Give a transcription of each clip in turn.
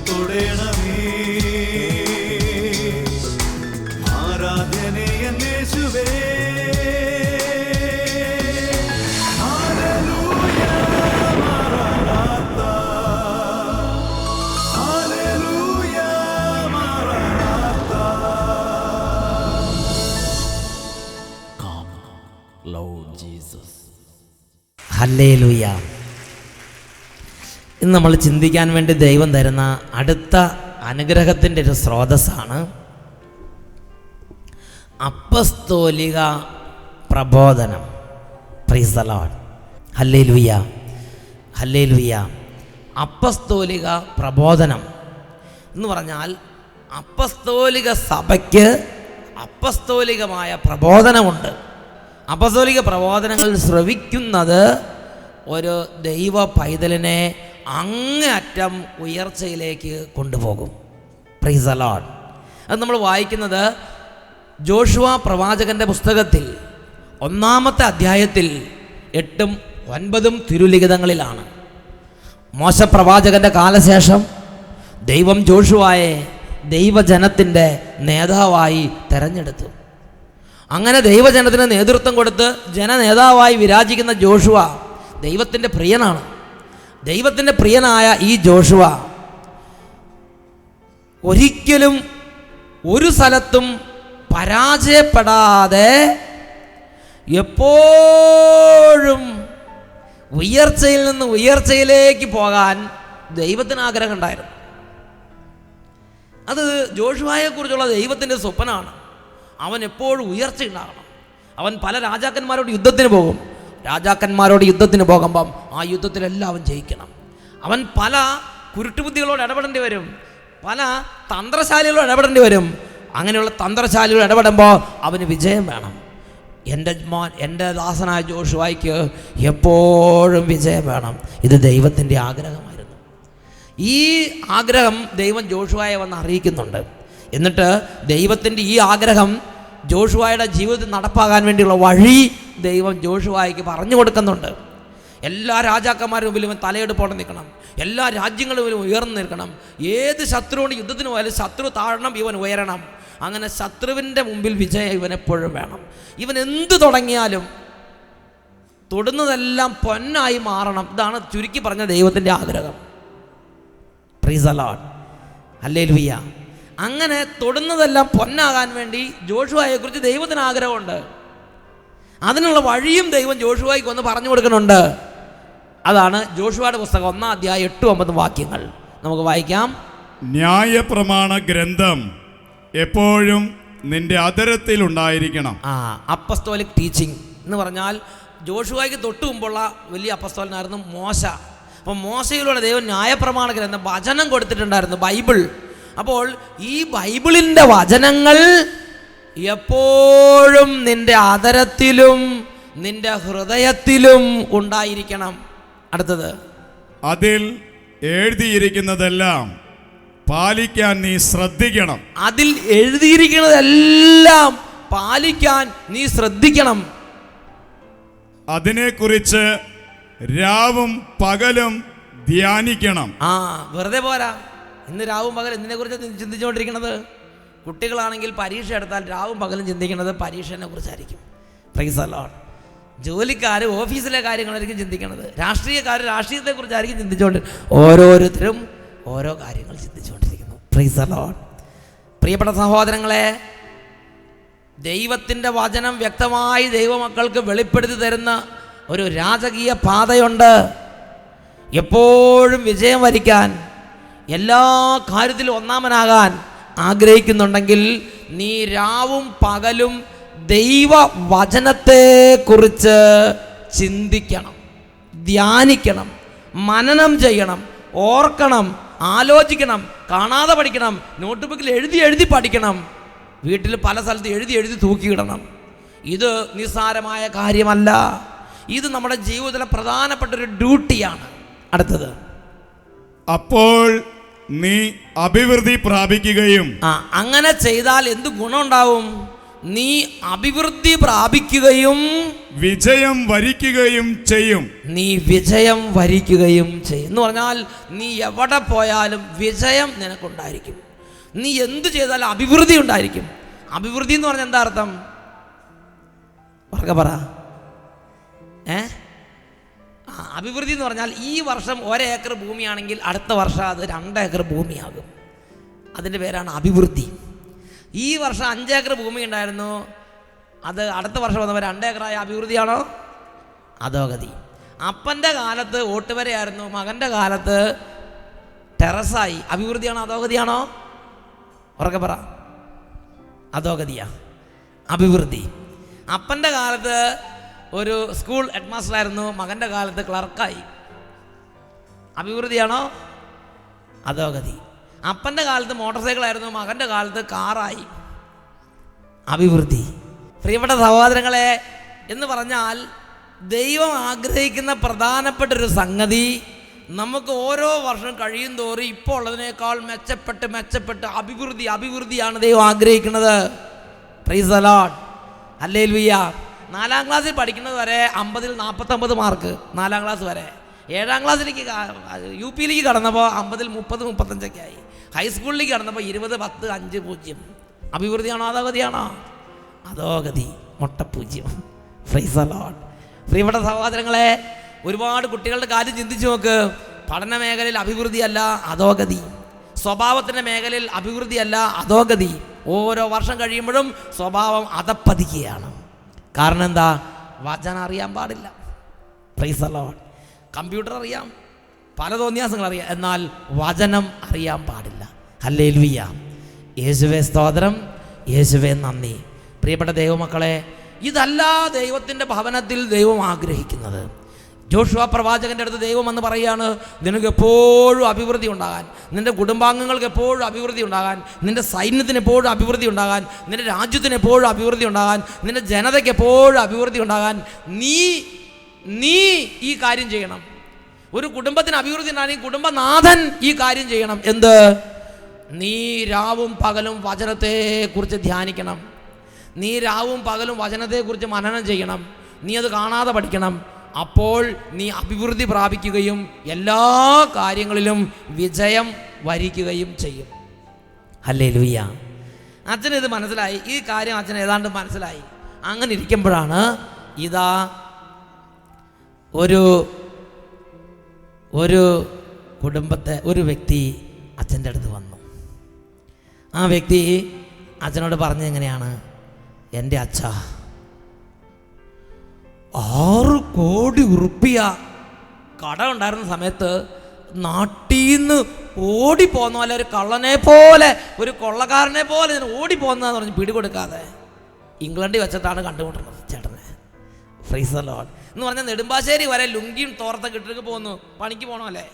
തൊടേണമേ. ആരാധനേ യേശുവേ. ഹല്ലേലൂയ മറനാഥാ. ഹല്ലേലൂയ മറനാഥാ. Come, Lord Jesus. ഹല്ലേലൂയ. ഇന്ന് നമ്മൾ ചിന്തിക്കാൻ വേണ്ടി ദൈവം തരുന്ന അടുത്ത അനുഗ്രഹത്തിൻ്റെ ഒരു സ്രോതസ്സാണ് അപ്പസ്തോലിക പ്രബോധനം. Praise the Lord. ഹല്ലേലൂയ, ഹല്ലേലൂയ. അപ്പസ്തോലിക പ്രബോധനം എന്ന് പറഞ്ഞാൽ അപ്പസ്തോലിക സഭയ്ക്ക് അപ്പസ്തോലികമായ പ്രബോധനമുണ്ട്. അപ്പസ്തോലിക പ്രബോധനങ്ങൾ ശ്രവിക്കുന്നത് ഒരു ദൈവ പൈതലിനെ അങ്ങേയറ്റം ഉയർച്ചയിലേക്ക് കൊണ്ടുപോകും. Price the Lord. അത് നമ്മൾ വായിക്കുന്നത് ജോഷുവ പ്രവാചകൻ്റെ പുസ്തകത്തിൽ 1-ാമത്തെ അധ്യായത്തിൽ 8ഉം 9ഉം തിരുലിഖിതങ്ങളിലാണ്. മോശ പ്രവാചകൻ്റെ കാലശേഷം ദൈവം ജോഷുവയെ ദൈവജനത്തിൻ്റെ നേതാവായി തെരഞ്ഞെടുത്തു. അങ്ങനെ ദൈവജനത്തിന് നേതൃത്വം കൊടുത്ത് ജനനേതാവായി വിരാജിക്കുന്ന ജോഷുവ ദൈവത്തിൻ്റെ പ്രിയനാണ്. ദൈവത്തിൻ്റെ പ്രിയനായ ഈ ജോഷുവ ഒരിക്കലും ഒരു സ്ഥലത്തും പരാജയപ്പെടാതെ എപ്പോഴും ഉയർച്ചയിൽ നിന്ന് ഉയർച്ചയിലേക്ക് പോകാൻ ദൈവത്തിന് ആഗ്രഹം ഉണ്ടായിരുന്നു. അത് ജോഷുവയെക്കുറിച്ചുള്ള ദൈവത്തിൻ്റെ സ്വപ്നമാണ്. അവൻ എപ്പോഴും ഉയർച്ച ഉണ്ടാകണം. അവൻ പല രാജാക്കന്മാരോട് യുദ്ധത്തിന് പോകും. രാജാക്കന്മാരോട് യുദ്ധത്തിന് പോകുമ്പം ആ യുദ്ധത്തിലെല്ലാം അവൻ ജയിക്കണം. അവൻ പല കുരുട്ടുബുദ്ധികളോട് ഇടപെടേണ്ടി വരും, പല തന്ത്രശാലികളോട് ഇടപെടേണ്ടി വരും. അങ്ങനെയുള്ള തന്ത്രശാലികളോട് ഇടപെടുമ്പോൾ അവന് വിജയം വേണം. എൻ്റെ ദാസനായ ജോഷുവയ്ക്ക് എപ്പോഴും വിജയം വേണം. ഇത് ദൈവത്തിൻ്റെ ആഗ്രഹമായിരുന്നു. ഈ ആഗ്രഹം ദൈവം ജോഷുവയെ വന്ന് അറിയിക്കുന്നുണ്ട്. എന്നിട്ട് ദൈവത്തിൻ്റെ ഈ ആഗ്രഹം ജോഷുവയുടെ ജീവിതത്തിൽ നടപ്പാകാൻ വേണ്ടിയുള്ള വഴി ദൈവം ജോഷുവയ്ക്ക് പറഞ്ഞു കൊടുക്കുന്നുണ്ട്. എല്ലാ രാജാക്കന്മാരുടെ മുമ്പിലും ഇവൻ തലയെടുപ്പോടെ നിൽക്കണം. എല്ലാ രാജ്യങ്ങളുടെ മുമ്പിലും ഉയർന്നു നിൽക്കണം. ഏത് ശത്രുവിൻ്റെ യുദ്ധത്തിന് പോയാലും ശത്രു താഴണം, ഇവൻ ഉയരണം. അങ്ങനെ ശത്രുവിൻ്റെ മുമ്പിൽ വിജയം ഇവനെപ്പോഴും വേണം. ഇവൻ എന്ത് തുടങ്ങിയാലും തൊടുന്നതെല്ലാം പൊന്നായി മാറണം. ഇതാണ് ചുരുക്കി പറഞ്ഞ ദൈവത്തിൻ്റെ ആഗ്രഹം. Price the Lord. ഹല്ലേലൂയ. അങ്ങനെ തൊടുന്നതെല്ലാം പൊന്നാകാൻ വേണ്ടി ജോഷുവയെക്കുറിച്ച് ദൈവത്തിന് ആഗ്രഹമുണ്ട്. അതിനുള്ള വഴിയും ദൈവം ജോഷുവയ്ക്ക് ഒന്ന് പറഞ്ഞു കൊടുക്കുന്നുണ്ട്. അതാണ് ജോഷുവയുടെ പുസ്തകം 1-ാം അധ്യായം 8-9 വാക്യങ്ങൾ നമുക്ക് വായിക്കാം. ന്യായപ്രമാണ ഗ്രന്ഥം എപ്പോഴും നിന്റെ അധരത്തിൽ ഉണ്ടായിരിക്കണം. അപ്പസ്തോലിക് ടീച്ചിങ് എന്ന് പറഞ്ഞാൽ ജോഷുവയ്ക്ക് തൊട്ട് മുമ്പുള്ള വലിയ അപ്പസ്തോലനായിരുന്നു മോശ. അപ്പം മോശയിലൂടെ ദൈവം ന്യായപ്രമാണ ഗ്രന്ഥം വചനം കൊടുത്തിട്ടുണ്ടായിരുന്നു, ബൈബിൾ. അപ്പോൾ ഈ ബൈബിളിൻ്റെ വചനങ്ങൾ എപ്പോഴും നിന്റെ അധരത്തിലും നിന്റെ ഹൃദയത്തിലും ഉണ്ടായിരിക്കണം. അടുത്തത്, അതിൽ എഴുതിയിരിക്കുന്നതെല്ലാം പാലിക്കാൻ നീ ശ്രദ്ധിക്കണം. അതിൽ എഴുതിയിരിക്കുന്നതെല്ലാം പാലിക്കാൻ നീ ശ്രദ്ധിക്കണം. അതിനെക്കുറിച്ച് രാവും പകലും ധ്യാനിക്കണം. വെറുതെ പോരാ. ഇന്ന് രാവും പകലും എന്തിനെക്കുറിച്ച് ചിന്തിച്ചുകൊണ്ടിരിക്കുന്നത്? കുട്ടികളാണെങ്കിൽ പരീക്ഷ എടുത്താൽ രാവും പകലും ചിന്തിക്കുന്നത് പരീക്ഷയെ കുറിച്ചായിരിക്കും. Price the Lord. ജോലിക്കാർ ഓഫീസിലെ കാര്യങ്ങളായിരിക്കും ചിന്തിക്കുന്നത്. രാഷ്ട്രീയക്കാർ രാഷ്ട്രീയത്തെക്കുറിച്ചായിരിക്കും ചിന്തിച്ചുകൊണ്ട് ഓരോരുത്തരും ഓരോ കാര്യങ്ങൾ ചിന്തിച്ചുകൊണ്ടിരിക്കുന്നു. Price the Lord. പ്രിയപ്പെട്ട സഹോദരങ്ങളെ, ദൈവത്തിൻ്റെ വചനം വ്യക്തമായി ദൈവമക്കൾക്ക് വെളിപ്പെടുത്തി തരുന്ന ഒരു രാജകീയ പാതയുണ്ട്. എപ്പോഴും വിജയം വരിക്കാൻ, എല്ലാ കാര്യത്തിലും ഒന്നാമനാകാൻ ആഗ്രഹിക്കുന്നുണ്ടെങ്കിൽ നീ രാവും പകലും ദൈവവചനത്തെക്കുറിച്ച് ചിന്തിക്കണം, ധ്യാനിക്കണം, മനനം ചെയ്യണം, ഓർക്കണം, ആലോചിക്കണം, കാണാതെ പഠിക്കണം, നോട്ട് ബുക്കിൽ എഴുതി എഴുതി പഠിക്കണം, വീട്ടിൽ പല സ്ഥലത്ത് എഴുതി എഴുതി തൂക്കിയിടണം. ഇത് നിസ്സാരമായ കാര്യമല്ല. ഇത് നമ്മുടെ ജീവിതത്തിലെ പ്രധാനപ്പെട്ട ഒരു ഡ്യൂട്ടിയാണ്. അടുത്തത്, അപ്പോൾ നീ അഭിവൃദ്ധി പ്രാപിക്കുകയും. അങ്ങനെ ചെയ്താൽ എന്ത് ഗുണമുണ്ടാവും? നീ അഭിവൃദ്ധി പ്രാപിക്കുകയും വിജയം വരിക്കുകയും ചെയ്യും. നീ വിജയം വരിക്കുകയും ചെയ്യും എന്ന് പറഞ്ഞാൽ നീ എവിടെ പോയാലും വിജയം നിനക്കുണ്ടായിരിക്കും. നീ എന്തു ചെയ്താലും അഭിവൃദ്ധി ഉണ്ടായിരിക്കും. അഭിവൃദ്ധി എന്ന് പറഞ്ഞാൽ എന്താ അർത്ഥം? പറ. അഭിവൃദ്ധി എന്ന് പറഞ്ഞാൽ ഈ വർഷം 1 ഏക്കർ ഭൂമിയാണെങ്കിൽ അടുത്ത വർഷം അത് 2 ഏക്കർ ഭൂമിയാകും. അതിൻ്റെ പേരാണ് അഭിവൃദ്ധി. ഈ വർഷം 5 ഏക്കർ ഭൂമി ഉണ്ടായിരുന്നു, അത് അടുത്ത വർഷം വന്നപ്പോൾ 2 ഏക്കറായ അഭിവൃദ്ധിയാണോ? അധോഗതി. അപ്പൻ്റെ കാലത്ത് ഓട്ടുവരയായിരുന്നു, മകൻ്റെ കാലത്ത് ടെറസായി. അഭിവൃദ്ധിയാണോ അധോഗതിയാണോ? ഉറക്കെ പറ. അധോഗതിയാ, അഭിവൃദ്ധി. അപ്പൻ്റെ കാലത്ത് ഒരു സ്കൂൾ ഹെഡ് മാസ്റ്ററായിരുന്നു, മകൻ്റെ കാലത്ത് ക്ലർക്കായി. അഭിവൃദ്ധിയാണോ? അധോഗതി. അപ്പൻ്റെ കാലത്ത് മോട്ടോർ സൈക്കിളായിരുന്നു, മകൻ്റെ കാലത്ത് കാറായി. അഭിവൃദ്ധി. പ്രിയപ്പെട്ട സഹോദരങ്ങളെ, എന്ന് പറഞ്ഞാൽ ദൈവം ആഗ്രഹിക്കുന്ന പ്രധാനപ്പെട്ടൊരു സംഗതി, നമുക്ക് ഓരോ വർഷം കഴിയും തോറും ഇപ്പോൾ ഉള്ളതിനേക്കാൾ മെച്ചപ്പെട്ട് അഭിവൃദ്ധിയാണ് ദൈവം ആഗ്രഹിക്കുന്നത്. Price the Lord, hallelujah. 4-ാം ക്ലാസ്സിൽ പഠിക്കുന്നത് വരെ 50-ൽ 49 മാർക്ക്, 4-ാം ക്ലാസ് വരെ. 7-ാം ക്ലാസ്സിലേക്ക് UP യിലേക്ക് കടന്നപ്പോൾ 50-ൽ 30, 35 ആയി. ഹൈസ്കൂളിലേക്ക് കടന്നപ്പോൾ 20, 10, 5, 0. അഭിവൃദ്ധിയാണോ അധോഗതിയാണോ? അധോഗതി, മുട്ടപ്പൂജ്യം. Praise the Lord. പ്രിയപ്പെട്ട സഹോദരങ്ങളെ, ഒരുപാട് കുട്ടികളുടെ കാര്യം ചിന്തിച്ചു നോക്ക്. പഠന മേഖലയിൽ അഭിവൃദ്ധിയല്ല, അധോഗതി. സ്വഭാവത്തിൻ്റെ മേഖലയിൽ അഭിവൃദ്ധിയല്ല, അധോഗതി. ഓരോ വർഷം കഴിയുമ്പോഴും സ്വഭാവം അധപ്പതിക്കുകയാണ്. കാരണം എന്താ? വചനം അറിയാൻ പാടില്ല. Price the Lord. കമ്പ്യൂട്ടർ അറിയാം, പല തോന്നിയാസങ്ങൾ അറിയാം, എന്നാൽ വചനം അറിയാൻ പാടില്ല. ഹല്ലേലൂയ. യേശുവേ സ്തോത്രം, യേശുവേ നന്ദി. പ്രിയപ്പെട്ട ദൈവമക്കളെ, ഇതല്ല ദൈവത്തിൻ്റെ ഭവനത്തിൽ ദൈവം ആഗ്രഹിക്കുന്നത്. ജോഷുവ പ്രവാചകൻ്റെ അടുത്ത് ദൈവം എന്ന് പറയുകയാണ്, നിനക്ക് എപ്പോഴും അഭിവൃദ്ധി ഉണ്ടാകാൻ, നിൻ്റെ കുടുംബാംഗങ്ങൾക്ക് എപ്പോഴും അഭിവൃദ്ധി ഉണ്ടാകാൻ, നിൻ്റെ സൈന്യത്തിന് എപ്പോഴും അഭിവൃദ്ധി ഉണ്ടാകാൻ, നിൻ്റെ രാജ്യത്തിന് എപ്പോഴും അഭിവൃദ്ധി ഉണ്ടാകാൻ, നിൻ്റെ ജനതയ്ക്ക് എപ്പോഴും അഭിവൃദ്ധി ഉണ്ടാകാൻ നീ ഈ കാര്യം ചെയ്യണം. ഒരു കുടുംബത്തിന് അഭിവൃദ്ധി ഉണ്ടാകണമെങ്കിൽ കുടുംബനാഥൻ ഈ കാര്യം ചെയ്യണം. എന്ത്? നീ രാവും പകലും വചനത്തെക്കുറിച്ച് ധ്യാനിക്കണം. നീ രാവും പകലും വചനത്തെക്കുറിച്ച് മനനം ചെയ്യണം. നീ അത് കാണാതെ പഠിക്കണം. അപ്പോൾ നീ അഭിവൃദ്ധി പ്രാപിക്കുകയും എല്ലാ കാര്യങ്ങളിലും വിജയം വരിക്കുകയും ചെയ്യും. ഹല്ലേലൂയ. അച്ഛനിത് മനസ്സിലായി, ഈ കാര്യം അച്ഛൻ ഏതാണ്ട് മനസ്സിലായി. അങ്ങനെ ഇരിക്കുമ്പോഴാണ് ഇതാ ഒരു കുടുംബത്തെ ഒരു വ്യക്തി അച്ഛൻ്റെ അടുത്ത് വന്നു. ആ വ്യക്തി അച്ഛനോട് പറഞ്ഞത് എങ്ങനെയാണ്? എൻ്റെ അച്ഛ, 6 കോടി ഉറുപ്പിക കട ഉണ്ടായിരുന്ന സമയത്ത് നാട്ടിൽ നിന്ന് ഓടിപ്പോന്ന പോലെ, ഒരു കള്ളനെ പോലെ, ഒരു കൊള്ളക്കാരനെ പോലെ ഞാൻ ഓടിപ്പോന്നതെന്ന് പറഞ്ഞ് പിടികൊടുക്കാതെ ഇംഗ്ലണ്ടിൽ വെച്ചിട്ടാണ് കണ്ടുകൊണ്ടിരുന്നത് ചേട്ടനെ. Price the Lord. എന്ന് പറഞ്ഞാൽ നെടുമ്പാശ്ശേരി വരെ ലുങ്കിയും തോർത്തൊക്കെ ഇട്ടിട്ട് പോന്നു, പണിക്ക് പോകണമല്ലേ.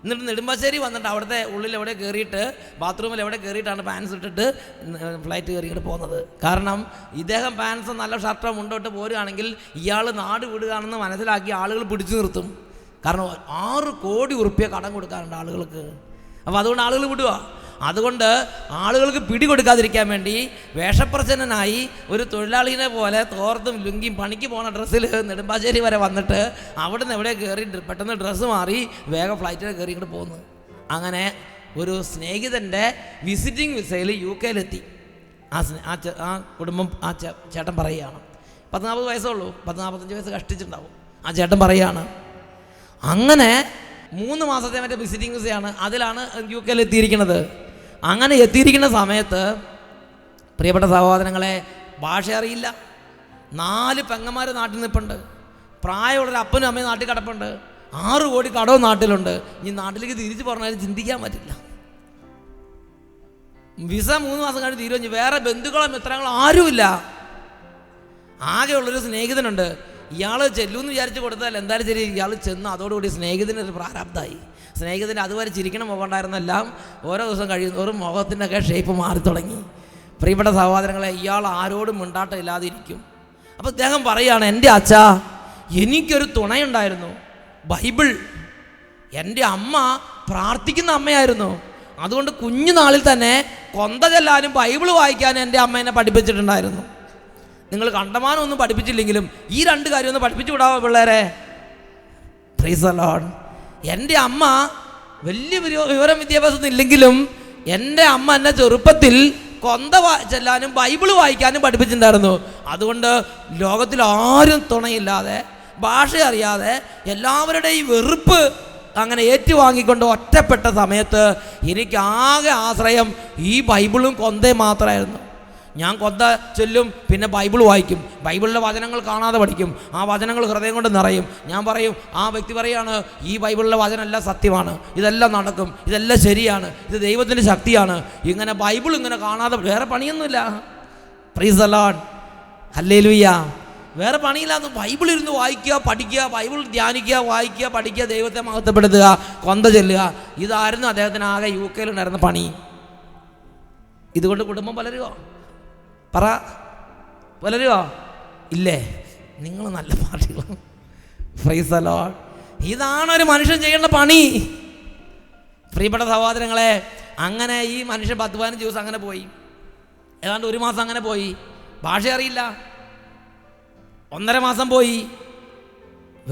എന്നിട്ട് നെടുമ്പാശ്ശേരി വന്നിട്ട് അവിടുത്തെ ഉള്ളിൽ എവിടെ കയറിയിട്ട്, ബാത്റൂമിൽ എവിടെ കയറിയിട്ടാണ് പാൻസ് ഇട്ടിട്ട് ഫ്ലൈറ്റ് കയറിയിട്ട് പോകുന്നത്. കാരണം ഇദ്ദേഹം പാൻസ് നല്ല ഷർട്ടോ മുണ്ടോട്ട് പോരുകയാണെങ്കിൽ ഇയാൾ നാട് വിടുകയാണെന്ന് മനസ്സിലാക്കി ആളുകൾ പിടിച്ചു നിർത്തും. കാരണം 6 കോടി ഉറുപ്പിക കടം കൊടുക്കാറുണ്ട് ആളുകൾക്ക്. അപ്പോൾ അതുകൊണ്ട് ആളുകൾ വിടുക. അതുകൊണ്ട് ആളുകൾക്ക് പിടികൊടുക്കാതിരിക്കാൻ വേണ്ടി വേഷപ്രച്ഛന്നനായി ഒരു തൊഴിലാളിനെ പോലെ തോർത്തും ലുങ്കിയും പണിക്ക് പോകുന്ന ഡ്രസ്സിൽ നെടുമ്പാശ്ശേരി വരെ വന്നിട്ട് അവിടെ നിന്ന് എവിടെ കയറി പെട്ടെന്ന് ഡ്രസ്സ് മാറി വേഗം ഫ്ലൈറ്റിൽ കയറി ഇങ്ങോട്ട് പോകുന്നു. അങ്ങനെ ഒരു സ്നേഹിതൻ്റെ വിസിറ്റിംഗ് വിസയിൽ UK ആ കുടുംബം, ആ ചേട്ടൻ പറയുകയാണ്, 40 വയസ്സുള്ളൂ, 45 വയസ്സ് കഷ്ടിച്ചിട്ടുണ്ടാവും. ആ ചേട്ടൻ പറയുകയാണ്, അങ്ങനെ 3 മാസത്തെ മറ്റേ വിസിറ്റിംഗ് വിസയാണ്, അതിലാണ് UK എത്തിയിരിക്കുന്നത്. അങ്ങനെ എത്തിയിരിക്കുന്ന സമയത്ത് പ്രിയപ്പെട്ട സഹോദരങ്ങളെ, ഭാഷ അറിയില്ല. 4 പെങ്ങന്മാർ നാട്ടിൽ നിൽപ്പുണ്ട്. പ്രായമുള്ളൊരു അപ്പനും അമ്മയും നാട്ടിൽ കിടപ്പുണ്ട്. 6 കോടി കടവും നാട്ടിലുണ്ട്. ഇനി നാട്ടിലേക്ക് തിരിച്ചു പറഞ്ഞാലും ചിന്തിക്കാൻ പറ്റില്ല. വിസ 3 മാസം കഴിഞ്ഞ് തീരുവഞ്ഞ് വേറെ ബന്ധുക്കളോ മിത്രങ്ങളോ ആരുമില്ല. ആകെയുള്ളൊരു സ്നേഹിതനുണ്ട്. ഇയാൾ ചെല്ലുമെന്ന് വിചാരിച്ച് കൊടുത്താൽ എന്തായാലും ശരി, ഇയാൾ ചെന്ന് അതോടുകൂടി സ്നേഹിതനൊരു പ്രാരാബ്ധമായി. സ്നേഹിതന് അതുവരെ ചിരിക്കണം മുഖം ഉണ്ടായിരുന്നെല്ലാം ഓരോ ദിവസം കഴിയുന്നവരും മുഖത്തിൻ്റെയൊക്കെ ഷേപ്പ് മാറി തുടങ്ങി. പ്രിയപ്പെട്ട സഹോദരങ്ങളെ, ഇയാൾ ആരോടും മിണ്ടാട്ടം ഇല്ലാതെ ഇരിക്കും. അപ്പോൾ അദ്ദേഹം പറയുകയാണ്, എൻ്റെ അച്ഛാ, എനിക്കൊരു തുണയുണ്ടായിരുന്നു, ബൈബിൾ. എൻ്റെ അമ്മ പ്രാർത്ഥിക്കുന്ന അമ്മയായിരുന്നു. അതുകൊണ്ട് കുഞ്ഞുനാളിൽ തന്നെ കൊന്ത ചെല്ലാനും ബൈബിൾ വായിക്കാനും എൻ്റെ അമ്മ എന്നെ പഠിപ്പിച്ചിട്ടുണ്ടായിരുന്നു. നിങ്ങൾ കണ്ടമാനം ഒന്നും പഠിപ്പിച്ചില്ലെങ്കിലും ഈ 2 കാര്യം ഒന്ന് പഠിപ്പിച്ചു വിടാവോ പിള്ളേരെ? Price the Lord. എൻ്റെ അമ്മ വലിയ വിവരം വിദ്യാഭ്യാസം ഇല്ലെങ്കിലും എൻ്റെ അമ്മ എന്നെ ചെറുപ്പത്തിൽ കൊന്ത ചെല്ലാനും ബൈബിള് വായിക്കാനും പഠിപ്പിച്ചിട്ടുണ്ടായിരുന്നു. അതുകൊണ്ട് ലോകത്തിൽ ആരും തുണയില്ലാതെ, ഭാഷ അറിയാതെ, എല്ലാവരുടെയും വെറുപ്പ് അങ്ങനെ ഏറ്റുവാങ്ങിക്കൊണ്ട് ഒറ്റപ്പെട്ട സമയത്ത് എനിക്ക് ആകെ ആശ്രയം ഈ ബൈബിളും കൊന്തയും മാത്രമായിരുന്നു. ഞാൻ കൊന്ത ചൊല്ലും, പിന്നെ ബൈബിൾ വായിക്കും, ബൈബിളിലെ വചനങ്ങൾ കാണാതെ പഠിക്കും, ആ വചനങ്ങൾ ഹൃദയം കൊണ്ട് നിറയും. ഞാൻ പറയും, ആ വ്യക്തി പറയാണ് ഈ ബൈബിളിലെ വചനം എല്ലാം സത്യമാണ്, ഇതെല്ലാം നടക്കും, ഇതെല്ലാം ശരിയാണ്, ഇത് ദൈവത്തിൻ്റെ ശക്തിയാണ്. ഇങ്ങനെ ബൈബിൾ ഇങ്ങനെ കാണാതെ വേറെ പണിയൊന്നുമില്ല. Price the Lord. ഹല്ലേലൂയ. വേറെ പണിയില്ലാന്ന് ബൈബിൾ ഇരുന്ന് വായിക്കുക, പഠിക്കുക, ബൈബിൾ ധ്യാനിക്കുക, വായിക്കുക, പഠിക്കുക, ദൈവത്തെ മഹത്വപ്പെടുത്തുക, കൊന്ത ചെല്ലുക. ഇതായിരുന്നു അദ്ദേഹത്തിന് ആകെ UK ഉണ്ടായിരുന്ന പണി. ഇതുകൊണ്ട് കുടുംബം വളരുമോ? പറ, വളരുമോ? ഇല്ലേ? നിങ്ങൾ നല്ല പാർട്ടികളാണ്. Price the Lord. ഇതാണ് ഒരു മനുഷ്യൻ ചെയ്യേണ്ട പണി. പ്രിയപ്പെട്ട സഹോദരങ്ങളെ, അങ്ങനെ ഈ മനുഷ്യൻ 10-15 ദിവസം അങ്ങനെ പോയി, ഏതാണ്ട് 1 മാസം അങ്ങനെ പോയി. ഭാഷ അറിയില്ല. 1.5 മാസം പോയി.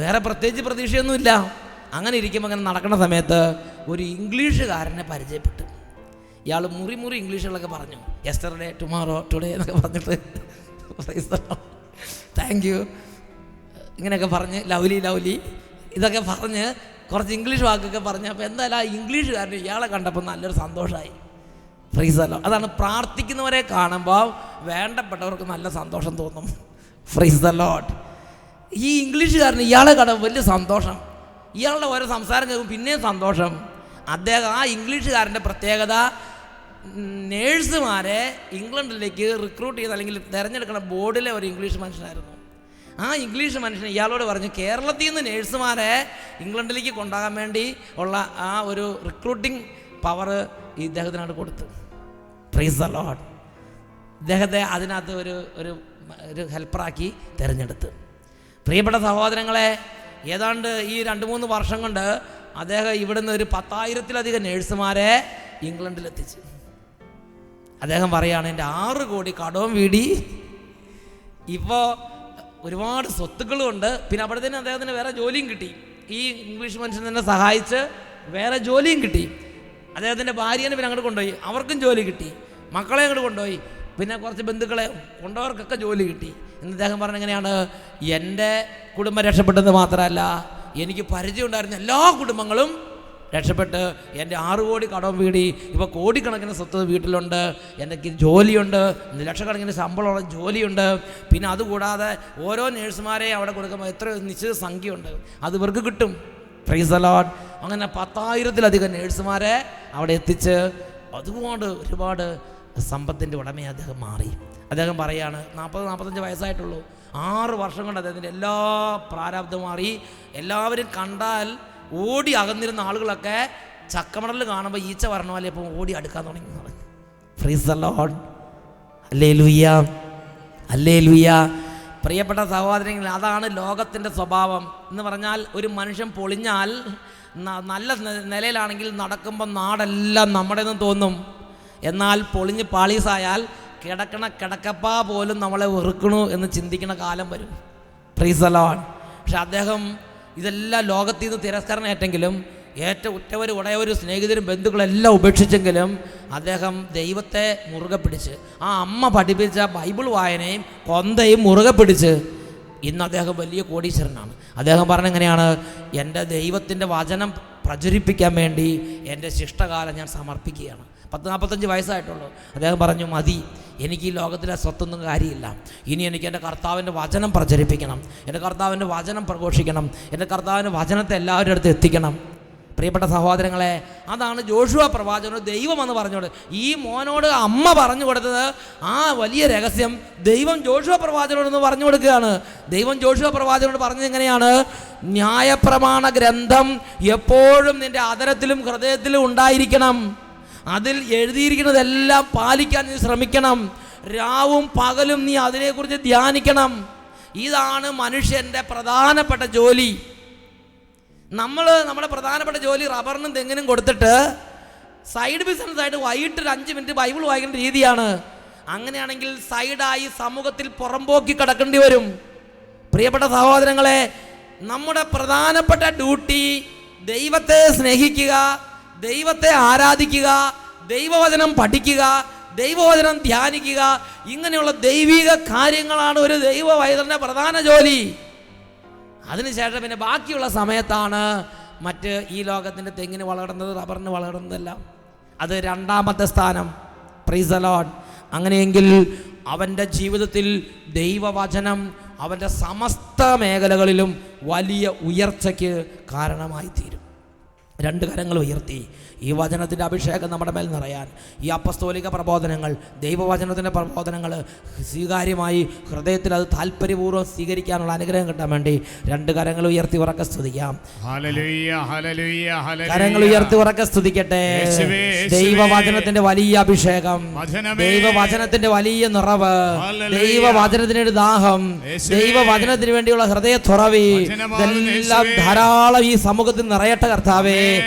വേറെ പ്രത്യേകിച്ച് പ്രതീക്ഷയൊന്നുമില്ല. അങ്ങനെ ഇരിക്കുമ്പോൾ അങ്ങനെ നടക്കുന്ന സമയത്ത് ഒരു ഇംഗ്ലീഷുകാരനെ പരിചയപ്പെട്ടു. ഇയാൾ മുറി ഇംഗ്ലീഷുകളൊക്കെ പറഞ്ഞു. യെസ്റ്റർഡേ, ടുമാറോ, ടുഡേ എന്നൊക്കെ പറഞ്ഞിട്ട് താങ്ക് യു ഇങ്ങനെയൊക്കെ പറഞ്ഞ് ലവ്ലി ഇതൊക്കെ പറഞ്ഞ് കുറച്ച് ഇംഗ്ലീഷ് വാക്കൊക്കെ പറഞ്ഞ്. അപ്പോൾ എന്തായാലും ആ ഇംഗ്ലീഷുകാരന് ഇയാളെ കണ്ടപ്പോൾ നല്ലൊരു സന്തോഷമായി. Price the Lord. അതാണ് പ്രാർത്ഥിക്കുന്നവരെ കാണുമ്പോൾ വേണ്ടപ്പെട്ടവർക്ക് നല്ല സന്തോഷം തോന്നും. Price the Lord. ഈ ഇംഗ്ലീഷുകാരന് ഇയാളെ കാണുമ്പോൾ വലിയ സന്തോഷം. ഇയാളുടെ ഓരോ സംസാരം കേൾക്കും പിന്നെയും സന്തോഷം. അദ്ദേഹം ആ ഇംഗ്ലീഷുകാരൻ്റെ പ്രത്യേകത, നേഴ്സുമാരെ ഇംഗ്ലണ്ടിലേക്ക് റിക്രൂട്ട് ചെയ്ത് അല്ലെങ്കിൽ തിരഞ്ഞെടുക്കുന്ന ബോർഡിലെ ഒരു ഇംഗ്ലീഷ് മനുഷ്യനായിരുന്നു. ആ ഇംഗ്ലീഷ് മനുഷ്യൻ ഇയാളോട് പറഞ്ഞു, കേരളത്തിൽ നിന്ന് നേഴ്സുമാരെ ഇംഗ്ലണ്ടിലേക്ക് കൊണ്ടുപോകാൻ വേണ്ടി ഉള്ള ആ ഒരു റിക്രൂട്ടിംഗ് പവർ ഇദ്ദേഹത്തിനോട് കൊടുത്തു. Price the Lord. ഇദ്ദേഹത്തെ അതിനകത്ത് ഒരു ഹെൽപ്പറാക്കി തിരഞ്ഞെടുത്ത്. പ്രിയപ്പെട്ട സഹോദരങ്ങളെ, ഏതാണ്ട് ഈ 2-3 വർഷം കൊണ്ട് അദ്ദേഹം ഇവിടുന്ന് ഒരു 10,000-ലധികം നേഴ്സുമാരെ ഇംഗ്ലണ്ടിലെത്തിച്ചു. അദ്ദേഹം പറയുകയാണ്, എൻ്റെ 6 കോടി കടവും വീടി, ഇപ്പോൾ ഒരുപാട് സ്വത്തുക്കളുമുണ്ട്. പിന്നെ അപ്പോഴത്തേനും അദ്ദേഹത്തിന് വേറെ ജോലിയും കിട്ടി. ഈ ഇംഗ്ലീഷ് മനുഷ്യൻ തന്നെ സഹായിച്ച് വേറെ ജോലിയും കിട്ടി. അദ്ദേഹത്തിൻ്റെ ഭാര്യനെ പിന്നെ അങ്ങോട്ട് കൊണ്ടുപോയി, അവർക്കും ജോലി കിട്ടി. മക്കളെ അങ്ങോട്ട് കൊണ്ടുപോയി, പിന്നെ കുറച്ച് ബന്ധുക്കളെ കൊണ്ടവർക്കൊക്കെ ജോലി കിട്ടി. എന്ന് അദ്ദേഹം പറഞ്ഞ എങ്ങനെയാണ്, എൻ്റെ കുടുംബം രക്ഷപ്പെട്ടത് മാത്രമല്ല, എനിക്ക് പരിചയമുണ്ടായിരുന്ന എല്ലാ കുടുംബങ്ങളും രക്ഷപ്പെട്ട് എൻ്റെ 6 കോടി കടം വീടി, ഇപ്പോൾ കോടിക്കണക്കിന് സ്വത്ത് വീട്ടിലുണ്ട്, എനിക്ക് ജോലിയുണ്ട്, ലക്ഷക്കണക്കിന് ശമ്പളമുള്ള ജോലിയുണ്ട്. പിന്നെ അതുകൂടാതെ ഓരോ നേഴ്സുമാരെ അവിടെ കൊടുക്കുമ്പോൾ എത്ര നിശ്ചിത സംഖ്യയുണ്ട്, അത് ഇവർക്ക് കിട്ടും. Price the Lord. അങ്ങനെ 10,000-ലധികം നേഴ്സുമാരെ അവിടെ എത്തിച്ച് ഒരുപാട് സമ്പത്തിൻ്റെ ഉടമയെ അദ്ദേഹം മാറി. അദ്ദേഹം പറയാണ്, 40-45 വയസ്സായിട്ടുള്ളൂ. 6 വർഷം കൊണ്ട് അദ്ദേഹത്തിൻ്റെ എല്ലാ പ്രാരാബ്ദം മാറി. എല്ലാവരും കണ്ടാൽ ഓടി അകന്നിരുന്ന ആളുകളൊക്കെ ചക്കമടൽ കാണുമ്പോൾ ഈച്ച വരണ പോലെ ഇപ്പം ഓടി അടുക്കാൻ തുടങ്ങി. Price the Lord. ഹല്ലേലൂയ, ഹല്ലേലൂയ. പ്രിയപ്പെട്ട സഹോദരങ്ങൾ, അതാണ് ലോകത്തിൻ്റെ സ്വഭാവം എന്ന് പറഞ്ഞാൽ, ഒരു മനുഷ്യൻ പൊളിഞ്ഞാൽ നല്ല നിലയിലാണെങ്കിൽ നടക്കുമ്പോൾ നാടെല്ലാം നമ്മുടെ നിന്ന് തോന്നും. എന്നാൽ പൊളിഞ്ഞ് പാളീസായാൽ കിടക്കപ്പാ പോലും നമ്മളെ വെറുക്കണു എന്ന് ചിന്തിക്കുന്ന കാലം വരും. Price the Lord. പക്ഷെ അദ്ദേഹം ഇതെല്ലാം ലോകത്തിൽ നിന്ന് തിരസ്കരണമേറ്റെങ്കിലും, ഏറ്റവും ഉറ്റവരും ഉടയവരും സ്നേഹിതരും ബന്ധുക്കളെല്ലാം ഉപേക്ഷിച്ചെങ്കിലും അദ്ദേഹം ദൈവത്തെ മുറുകെ പിടിച്ച്, ആ അമ്മ പഠിപ്പിച്ച ബൈബിൾ വായനയും കൊന്തയും മുറുകെ പിടിച്ച് ഇന്ന് അദ്ദേഹം വലിയ കോടീശ്വരനാണ്. അദ്ദേഹം പറഞ്ഞെങ്ങനെയാണ്, എൻ്റെ ദൈവത്തിൻ്റെ വചനം പ്രചരിപ്പിക്കാൻ വേണ്ടി എൻ്റെ ശിഷ്ടകാലം ഞാൻ സമർപ്പിക്കുകയാണ്. 40-45 വയസ്സായിട്ടുള്ളൂ. അദ്ദേഹം പറഞ്ഞു, മതി, എനിക്ക് ഈ ലോകത്തിലെ സ്വത്തൊന്നും കാര്യമില്ല, ഇനി എനിക്ക് എൻ്റെ കർത്താവിൻ്റെ വചനം പ്രചരിപ്പിക്കണം, എൻ്റെ കർത്താവിൻ്റെ വചനം പ്രഘോഷിക്കണം, എൻ്റെ കർത്താവിൻ്റെ വചനത്തെ എല്ലാവരുടെ അടുത്ത് എത്തിക്കണം. പ്രിയപ്പെട്ട സഹോദരങ്ങളെ, അതാണ് ജോഷുവ പ്രവാചകനോട് ദൈവമെന്ന് പറഞ്ഞോട് ഈ മോനോട് അമ്മ പറഞ്ഞു കൊടുത്തത്. ആ വലിയ രഹസ്യം ദൈവം ജോഷുവ പ്രവാചകനോടൊന്ന് പറഞ്ഞു കൊടുക്കുകയാണ്. ദൈവം ജോഷുവ പ്രവാചകനോട് പറഞ്ഞത് എങ്ങനെയാണ്, ന്യായപ്രമാണ ഗ്രന്ഥം എപ്പോഴും നിൻ്റെ അധരത്തിലും ഹൃദയത്തിലും ഉണ്ടായിരിക്കണം, അതിൽ എഴുതിയിരിക്കുന്നതെല്ലാം പാലിക്കാൻ നീ ശ്രമിക്കണം, രാവും പകലും നീ അതിനെക്കുറിച്ച് ധ്യാനിക്കണം. ഇതാണ് മനുഷ്യൻ്റെ പ്രധാനപ്പെട്ട ജോലി. നമ്മുടെ പ്രധാനപ്പെട്ട ജോലി റബ്ബറിനും തെങ്ങിനും കൊടുത്തിട്ട് സൈഡ് ബിസിനസ്സായിട്ട് വൈകിട്ട് ഒരു 5 മിനിറ്റ് ബൈബിൾ വായിക്കേണ്ട രീതിയാണ്. അങ്ങനെയാണെങ്കിൽ സൈഡായി സമൂഹത്തിൽ പുറമ്പോക്കി കിടക്കേണ്ടി വരും. പ്രിയപ്പെട്ട സഹോദരങ്ങളെ, നമ്മുടെ പ്രധാനപ്പെട്ട ഡ്യൂട്ടി ദൈവത്തെ സ്നേഹിക്കുക, ദൈവത്തെ ആരാധിക്കുക, ദൈവവചനം പഠിക്കുക, ദൈവവചനം ധ്യാനിക്കുക. ഇങ്ങനെയുള്ള ദൈവിക കാര്യങ്ങളാണ് ഒരു ദൈവ വൈദ്യന്റെ പ്രധാന ജോലി. അതിനുശേഷം പിന്നെ ബാക്കിയുള്ള സമയത്താണ് മറ്റ് ഈ ലോകത്തിൻ്റെ തെങ്ങിന് വളരുന്നത്, റബ്ബറിന് വളരുന്നതെല്ലാം. അത് രണ്ടാമത്തെ സ്ഥാനം. Price the Lord. അങ്ങനെയെങ്കിൽ അവൻ്റെ ജീവിതത്തിൽ ദൈവവചനം അവൻ്റെ സമസ്ത മേഖലകളിലും വലിയ ഉയർച്ചയ്ക്ക് കാരണമായി തീരും. രണ്ട് കരങ്ങൾ ഉയർത്തി ഈ വചനത്തിൻ്റെ അഭിഷേകം നമ്മുടെ മേൽ നിറയാൻ, ഈ അപ്പസ്തോലിക പ്രബോധനങ്ങൾ, ദൈവവചനത്തിൻ്റെ പ്രബോധനങ്ങൾ സ്വീകാര്യമായി ഹൃദയത്തിൽ അത് താല്പര്യപൂർവ്വം സ്വീകരിക്കാനുള്ള അനുഗ്രഹം കിട്ടാൻ വേണ്ടി രണ്ട് കരങ്ങൾ ഉയർത്തി ഉറക്കെ സ്തുതിക്കാം. കരങ്ങൾ ഉയർത്തി ഉറക്കെ സ്തുതിക്കട്ടെ. ദൈവവചനത്തിന്റെ വലിയ അഭിഷേകം, ദൈവവചനത്തിന്റെ വലിയ നിറവ്, ദൈവവചനത്തിന് ഒരു ദാഹം, ദൈവവചനത്തിന് വേണ്ടിയുള്ള ഹൃദയ തുറവി, ഇതെല്ലാം ധാരാളം ഈ സമൂഹത്തിൽ നിറയട്ടെ കർത്താവേ.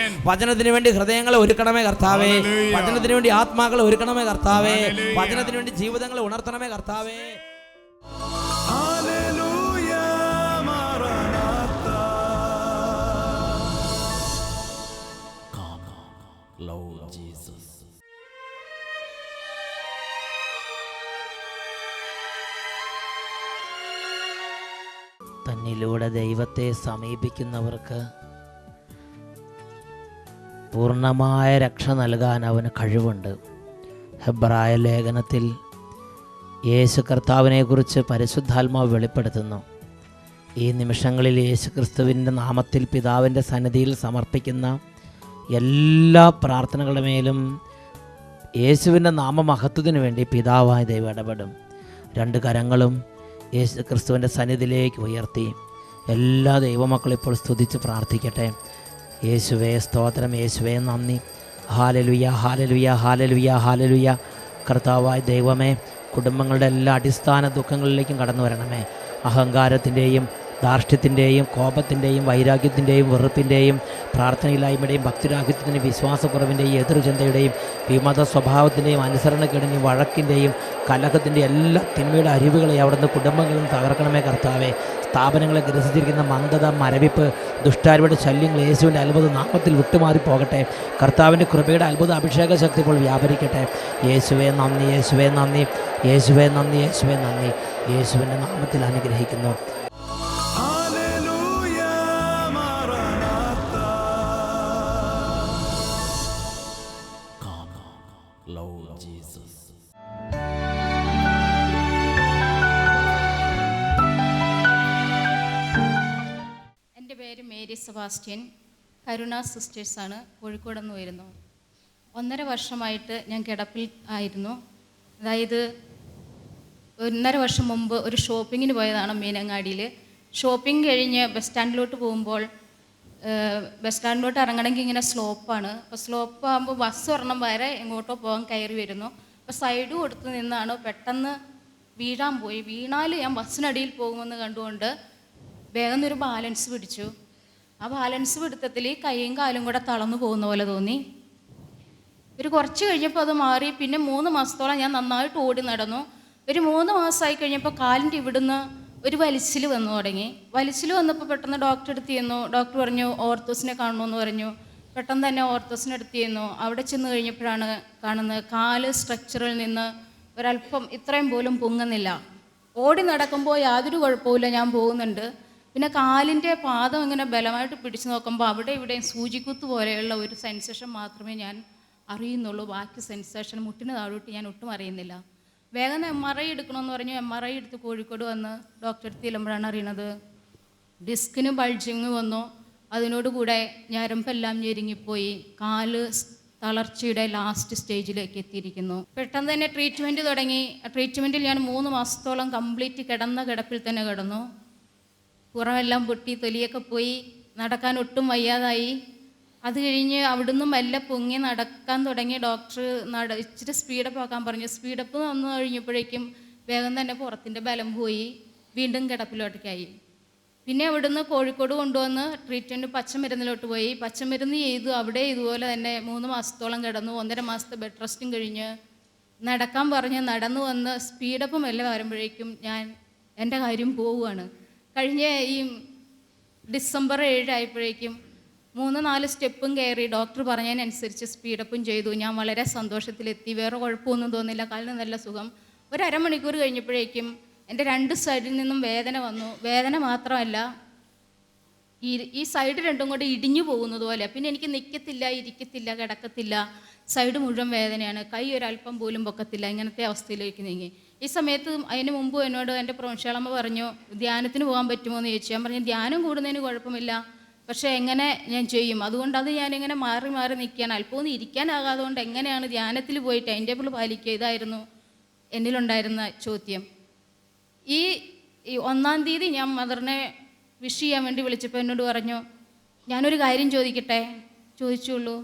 വചനത്തിന് വേണ്ടി ഹൃദയങ്ങളെ ഒരുക്കണമേ കർത്താവേ. വചനത്തിന് വേണ്ടി ആത്മാക്കളെ ഒരുക്കണമേ കർത്താവേ. വചനത്തിന് വേണ്ടി ജീവിതങ്ങളെ ഉണർത്തണമേ കർത്താവേ. Come, Lord Jesus. തന്നിലൂടെ ദൈവത്തെ സമീപിക്കുന്നവർക്ക് പൂർണ്ണമായ രക്ഷ നൽകാൻ അവന് കഴിവുണ്ട്. ഹെബ്രായ ലേഖനത്തിൽ യേശു കർത്താവിനെക്കുറിച്ച് പരിശുദ്ധാത്മാവ് വെളിപ്പെടുത്തുന്നു. ഈ നിമിഷങ്ങളിൽ യേശു ക്രിസ്തുവിൻ്റെ നാമത്തിൽ പിതാവിൻ്റെ സന്നിധിയിൽ സമർപ്പിക്കുന്ന എല്ലാ പ്രാർത്ഥനകളുടെ മേലും യേശുവിൻ്റെ നാമമഹത്വത്തിനു വേണ്ടി പിതാവായ ദൈവം ഇടപെടും. രണ്ട് കരങ്ങളും യേശു ക്രിസ്തുവിൻ്റെ സന്നിധിയിലേക്ക് ഉയർത്തി എല്ലാ ദൈവമക്കളും ഇപ്പോൾ സ്തുതിച്ച് പ്രാർത്ഥിക്കട്ടെ. യേശുവേ സ്തോത്രം, യേശുവേ നന്ദി. ഹാലലുയ, ഹാലലുയ, ഹാലലുയ, ഹാലലുയ. കർത്താവായ ദൈവമേ, കുടുംബങ്ങളുടെ എല്ലാ അടിസ്ഥാന ദുഃഖങ്ങളിലേക്കും കടന്നു വരണമേ. അഹങ്കാരത്തിൻ്റെയും ധാർഷ്ട്യത്തിൻ്റെയും കോപത്തിൻ്റെയും വൈരാഗ്യത്തിൻ്റെയും വെറുപ്പിൻ്റെയും പ്രാർത്ഥനയില്ലായ്മയുടെയും ഭക്തിരാഹിത്യത്തിൻ്റെയും വിശ്വാസക്കുറവിൻ്റെയും എതിർചിന്തയുടെയും വിമത സ്വഭാവത്തിൻ്റെയും അനുസരണക്കേടിൻ്റെയും വഴക്കിൻ്റെയും കലഹത്തിൻ്റെ എല്ലാ തിന്മയുടെ അരിവുകളെ അവിടുന്ന് കുടുംബങ്ങളിൽ തകർക്കണമേ കർത്താവേ. സ്ഥാപനങ്ങളെ ഗ്രസിച്ചിരിക്കുന്ന മന്ദത, മരവിപ്പ്, ദുഷ്ടാരുടെ ശല്യങ്ങൾ യേശുവിൻ്റെ അത്ഭുത നാമത്തിൽ വിട്ടുമാറിപ്പോകട്ടെ. കർത്താവിൻ്റെ കൃപയുടെ അത്ഭുത അഭിഷേക ശക്തി ഇപ്പോൾ വ്യാപരിക്കട്ടെ. യേശുവേ നന്ദി, യേശുവേ നന്ദി, യേശുവേ നന്ദി, യേശുവേ നന്ദി. യേശുവിൻ്റെ നാമത്തിൽ അനുഗ്രഹിക്കുന്നു. Come, Lord Jesus. എൻ്റെ പേര് മേരി സെബാസ്റ്റ്യൻ. കരുണ സിസ്റ്റേഴ്സാണ്, കോഴിക്കോട് നിന്ന് വരുന്നു. 1.5 വർഷമായിട്ട് ഞാൻ കിടപ്പിൽ ആയിരുന്നു. അതായത് 1.5 വർഷം മുമ്പ് ഒരു ഷോപ്പിങ്ങിന് പോയതാണ് മീനങ്ങാടിയിൽ. ഷോപ്പിംഗ് കഴിഞ്ഞ് ബസ് സ്റ്റാൻഡിലോട്ട് പോകുമ്പോൾ ബസ് സ്റ്റാൻഡിലോട്ട് ഇറങ്ങണമെങ്കിൽ ഇങ്ങനെ സ്ലോപ്പാണ്. അപ്പോൾ സ്ലോപ്പ് ആകുമ്പോൾ ബസ് ഒരെണ്ണം വരെ എങ്ങോട്ടോ പോകാൻ കയറി വരുന്നു. അപ്പോൾ സൈഡ് കൊടുത്ത് നിന്നാണ് പെട്ടെന്ന് വീഴാൻ പോയി. വീണാൽ ഞാൻ ബസ്സിനടിയിൽ പോകുമെന്ന് കണ്ടുകൊണ്ട് വേഗം ഒരു ബാലൻസ് പിടിച്ചു. ആ ബാലൻസ് പിടുത്തത്തിൽ കൈയും കാലും കൂടെ തളർന്നു പോകുന്ന പോലെ തോന്നി. ഒരു കുറച്ച് കഴിഞ്ഞപ്പോൾ അത് മാറി. പിന്നെ 3 മാസത്തോളം ഞാൻ നന്നായിട്ട് ഓടി നടന്നു. ഒരു 3 മാസമായി കഴിഞ്ഞപ്പോൾ കാലിൻ്റെ ഇവിടുന്ന് ഒരു വലിച്ചിൽ വന്നു തുടങ്ങി. വലിച്ചിൽ വന്നപ്പോൾ പെട്ടെന്ന് ഡോക്ടറെ അടുത്ത് ചെന്നു. ഡോക്ടർ പറഞ്ഞു ഓർത്തോസിനെ കാണണമെന്ന് പറഞ്ഞു. പെട്ടെന്ന് തന്നെ ഓർത്തോസിനെ അടുത്ത് ചെന്നു. അവിടെ ചെന്ന് കഴിഞ്ഞപ്പോഴാണ് കാണുന്നത് കാല് സ്ട്രക്ചറിൽ നിന്ന് ഒരല്പം ഇത്രയും പോലും പൊങ്ങുന്നില്ല. ഓടി നടക്കുമ്പോൾ യാതൊരു കുഴപ്പമില്ല, ഞാൻ പോകുന്നുണ്ട്. പിന്നെ കാലിൻ്റെ പാദം ഇങ്ങനെ ബലമായിട്ട് പിടിച്ചു നോക്കുമ്പോൾ അവിടെ ഇവിടെയും സൂചിക്കുത്ത് പോലെയുള്ള ഒരു സെൻസേഷൻ മാത്രമേ ഞാൻ അറിയുന്നുള്ളൂ. ബാക്കി സെൻസേഷൻ മുട്ടിന് താഴോട്ട് ഞാൻ ഒട്ടും അറിയുന്നില്ല. വേഗം MRI എടുക്കണമെന്ന് പറഞ്ഞു. MRI എടുത്ത് കോഴിക്കോട് വന്ന് ഡോക്ടറെ അടുത്ത് ചെല്ലുമ്പോഴാണ് അറിയണത് ഡിസ്കിന് ബൾജിങ് വന്നു. അതിനോടുകൂടെ ഞരമ്പെല്ലാം ഞെരുങ്ങിപ്പോയി. കാല് തളർച്ചയുടെ ലാസ്റ്റ് സ്റ്റേജിലേക്ക് എത്തിയിരിക്കുന്നു. പെട്ടെന്ന് തന്നെ ട്രീറ്റ്മെൻറ്റ് തുടങ്ങി. ട്രീറ്റ്മെൻറ്റിൽ ഞാൻ 3 മാസത്തോളം കംപ്ലീറ്റ് കിടപ്പിൽ തന്നെ കിടന്നു. പുറമെല്ലാം പൊട്ടി, തൊലിയൊക്കെ പോയി, നടക്കാൻ ഒട്ടും വയ്യാതായി. അത് കഴിഞ്ഞ് അവിടുന്ന് മെല്ലെ പൊങ്ങി നടക്കാൻ തുടങ്ങി. ഡോക്ടർ ഇച്ചിരി സ്പീഡപ്പ് ആക്കാൻ പറഞ്ഞു. സ്പീഡപ്പ് വന്നു കഴിഞ്ഞപ്പോഴേക്കും വേഗം തന്നെ പുറത്തിൻ്റെ ബലം പോയി. വീണ്ടും കിടപ്പിലോട്ടേക്കായി. പിന്നെ അവിടുന്ന് കോഴിക്കോട് കൊണ്ടുവന്ന് ട്രീറ്റ്മെൻറ്റ് പച്ചമരുന്നിലോട്ട് പോയി. പച്ചമരുന്ന് ചെയ്തു. അവിടെ ഇതുപോലെ തന്നെ 3 മാസത്തോളം കിടന്നു. 1.5 മാസത്തെ ബെഡ് റെസ്റ്റും കഴിഞ്ഞ് നടക്കാൻ പറഞ്ഞ് നടന്നു വന്ന് സ്പീഡപ്പും എല്ലാം വരുമ്പോഴേക്കും എൻ്റെ കാര്യം പോവുകയാണ്. കഴിഞ്ഞ ഈ ഡിസംബർ 7 ആയപ്പോഴേക്കും 3-4 സ്റ്റെപ്പും കയറി ഡോക്ടർ പറഞ്ഞതിനനുസരിച്ച് സ്പീഡപ്പും ചെയ്തു. ഞാൻ വളരെ സന്തോഷത്തിലെത്തി. വേറെ കുഴപ്പമൊന്നും തോന്നില്ല, കാലിന് നല്ല സുഖം. ഒരു അരമണിക്കൂർ കഴിഞ്ഞപ്പോഴേക്കും എൻ്റെ 2 സൈഡിൽ നിന്നും വേദന വന്നു. വേദന മാത്രമല്ല, ഈ സൈഡ് രണ്ടും കൂടെ ഇടിഞ്ഞു പോകുന്നത് പോലെ. പിന്നെ എനിക്ക് നിൽക്കത്തില്ല, ഇരിക്കത്തില്ല, കിടക്കത്തില്ല, സൈഡ് മുഴുവൻ വേദനയാണ്. കൈ ഒരല്പം പോലും പൊക്കത്തില്ല. ഇങ്ങനത്തെ അവസ്ഥയിലേക്ക് നീങ്ങി. ഈ സമയത്ത് അതിന് മുമ്പ് എന്നോട് എൻ്റെ പ്രൊഫഷണമ്മ പറഞ്ഞു, ധ്യാനത്തിന് പോകാൻ പറ്റുമോ എന്ന് ചോദിച്ചു. ഞാൻ പറഞ്ഞു, ധ്യാനം കൂടുന്നതിന് കുഴപ്പമില്ല, പക്ഷേ എങ്ങനെ ഞാൻ ചെയ്യും, അതുകൊണ്ട് അത് ഞാനിങ്ങനെ മാറി മാറി നിൽക്കുകയാണ്. അല്പമൊന്നും ഇരിക്കാനാകാതെ കൊണ്ട് എങ്ങനെയാണ് ധ്യാനത്തിൽ പോയി ടൈം ടേബിൾ പാലിക്കുക? ഇതായിരുന്നു എന്നിലുണ്ടായിരുന്ന ചോദ്യം. ഈ 1-ാം തീയതി ഞാൻ മദറിനെ വിഷ് ചെയ്യാൻ വേണ്ടി വിളിച്ചപ്പോൾ എന്നോട് പറഞ്ഞു, ഞാനൊരു കാര്യം ചോദിക്കട്ടെ? ചോദിച്ചുള്ളൂ,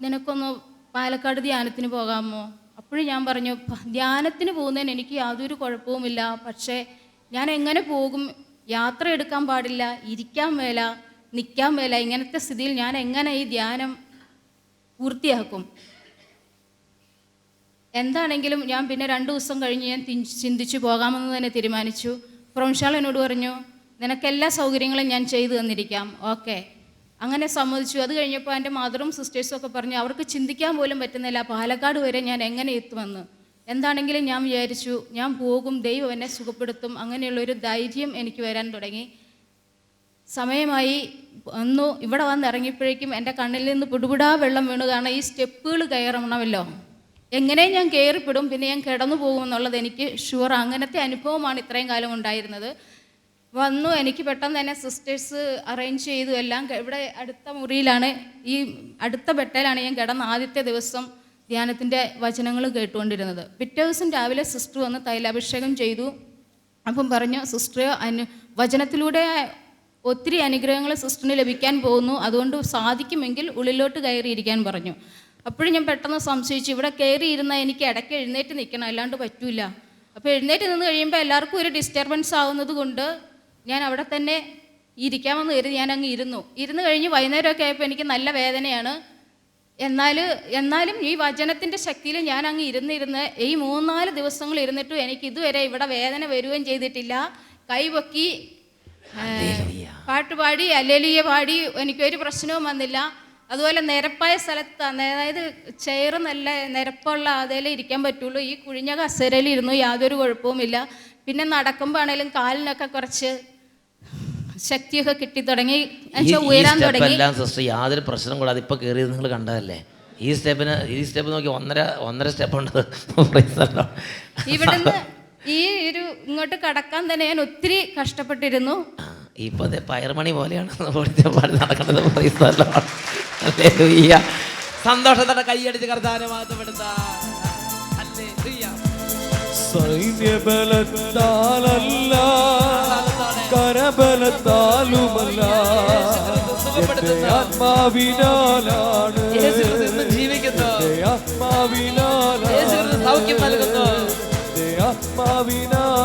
നിനക്കൊന്ന് പാലക്കാട് ധ്യാനത്തിന് പോകാമോ? അപ്പോഴും ഞാൻ പറഞ്ഞു, ധ്യാനത്തിന് പോകുന്നതിന് എനിക്ക് യാതൊരു കുഴപ്പവുമില്ല, പക്ഷേ ഞാൻ എങ്ങനെ പോകും? യാത്ര എടുക്കാൻ പാടില്ല, ഇരിക്കാൻ മേല, നിൽക്കാൻ മേല. ഇങ്ങനത്തെ സ്ഥിതിയിൽ ഞാൻ എങ്ങനെ ഈ ധ്യാനം പൂർത്തിയാക്കും? എന്താണെങ്കിലും ഞാൻ പിന്നെ 2 ദിവസം കഴിഞ്ഞ് ഞാൻ ചിന്തിച്ചു പോകാമെന്ന് തന്നെ തീരുമാനിച്ചു. പ്രൊഫഷണൽ എന്നോട് പറഞ്ഞു, നിനക്കെല്ലാ സൗകര്യങ്ങളും ഞാൻ ചെയ്തു തന്നിരിക്കാം. ഓക്കെ, അങ്ങനെ സമ്മതിച്ചു. അത് കഴിഞ്ഞപ്പോൾ എൻ്റെ മദറും സിസ്റ്റേഴ്സും ഒക്കെ പറഞ്ഞു, അവർക്ക് ചിന്തിക്കാൻ പോലും പറ്റുന്നില്ല പാലക്കാട് വരെ ഞാൻ എങ്ങനെ എത്തുമെന്ന്. എന്താണെങ്കിലും ഞാൻ വിചാരിച്ചു, ഞാൻ പോകും, ദൈവം എന്നെ സുഖപ്പെടുത്തും. അങ്ങനെയുള്ളൊരു ധൈര്യം എനിക്ക് വരാൻ തുടങ്ങി. സമയമായി ഇവിടെ വന്നിറങ്ങിയപ്പോഴേക്കും എൻ്റെ കണ്ണിൽ നിന്ന് പിടുപിടാ വെള്ളം വീണു. കാരണം ഈ സ്റ്റെപ്പുകൾ കയറണമല്ലോ, എങ്ങനെ ഞാൻ കയറിപ്പെടും, പിന്നെ ഞാൻ കിടന്നു പോകുമെന്നുള്ളത് എനിക്ക് ഷുവർ. അങ്ങനത്തെ അനുഭവമാണ് ഇത്രയും കാലം ഉണ്ടായിരുന്നത്. വന്നു, എനിക്ക് പെട്ടെന്ന് തന്നെ സിസ്റ്റേഴ്സ് അറേഞ്ച് ചെയ്തു എല്ലാം. ഇവിടെ അടുത്ത മുറിയിലാണ്, ഈ അടുത്ത ബെട്ടയിലാണ് ഞാൻ കിടന്ന ആദ്യത്തെ ദിവസം ധ്യാനത്തിൻ്റെ വചനങ്ങൾ കേട്ടുകൊണ്ടിരുന്നത്. പിറ്റേ ദിവസം രാവിലെ സിസ്റ്റർ വന്ന് തൈലാഭിഷേകം ചെയ്തു. അപ്പം പറഞ്ഞു, സിസ്റ്റർ വചനത്തിലൂടെ ഒത്തിരി അനുഗ്രഹങ്ങൾ സിസ്റ്ററിന് ലഭിക്കാൻ പോകുന്നു, അതുകൊണ്ട് സാധിക്കുമെങ്കിൽ ഉള്ളിലോട്ട് കയറിയിരിക്കാൻ പറഞ്ഞു. അപ്പോഴും ഞാൻ പെട്ടെന്ന് സംശയിച്ചു, ഇവിടെ കയറിയിരുന്നാൽ എനിക്ക് ഇടയ്ക്ക് എഴുന്നേറ്റ് നിൽക്കണം, അല്ലാണ്ട് പറ്റൂല. അപ്പോൾ എഴുന്നേറ്റ് നിന്ന് കഴിയുമ്പോൾ എല്ലാവർക്കും ഒരു ഡിസ്റ്റർബൻസ് ആവുന്നത് കൊണ്ട് ഞാൻ അവിടെ തന്നെ ഇരിക്കാമെന്ന് കരുതി ഞാൻ അങ്ങ് ഇരുന്നു കഴിഞ്ഞ് വൈകുന്നേരമൊക്കെ ആയപ്പോൾ എനിക്ക് നല്ല വേദനയാണ്. എന്നാലും ഈ വചനത്തിൻ്റെ ശക്തിയിൽ ഞാൻ അങ്ങ് ഇരുന്ന് ഈ 3-4 ദിവസങ്ങൾ ഇരുന്നിട്ടും എനിക്ക് ഇതുവരെ ഇവിടെ വേദന വരികയും ചെയ്തിട്ടില്ല. കൈപൊക്കി പാട്ടുപാടി ഹല്ലേലൂയ പാടി എനിക്കൊരു പ്രശ്നവും വന്നില്ല. അതുപോലെ നിരപ്പായ സ്ഥലത്ത്, അതായത് ചെയർ നല്ല നിരപ്പുള്ള അതേലേ ഇരിക്കാൻ പറ്റുള്ളൂ. ഈ കുഴിഞ്ഞ കസേരയിലിരുന്നു, യാതൊരു കുഴപ്പവുമില്ല. പിന്നെ നടക്കുമ്പോൾ ആണെങ്കിലും കാലിനൊക്കെ കുറച്ച് ശക്തിയൊക്കെ കിട്ടി തുടങ്ങി, ഉയരാൻ തുടങ്ങി. സിസ്റ്റർ യാതൊരു പ്രശ്നം കൂടാതെ ഇപ്പോൾ കയറിയത് നിങ്ങൾ കണ്ടതല്ലേ? ഈ സ്റ്റെപ്പ് നോക്കി 1.5 സ്റ്റെപ്പ് ഉണ്ട്. ഇവിടുന്ന് ഇങ്ങോട്ട് കടക്കാൻ തന്നെ ഞാൻ ഒത്തിരി കഷ്ടപ്പെട്ടിരുന്നു. ഇപ്പൊ പയർമണി പോലെയാണ് നടക്കുന്നത്. സന്തോഷത്തോടെ കൈയടിച്ച് കർത്താവിനെ മഹത്വപ്പെടുത്താം. സൈന്യബലത്താലല്ല കരബലത്താലുമല്ല ആത്മാവിനാലാണ് ജീവിക്കുന്നത്, ആത്മാവിനാലാണ് സൗഖ്യം നൽകുന്നു, ആത്മാവിനാലാണ്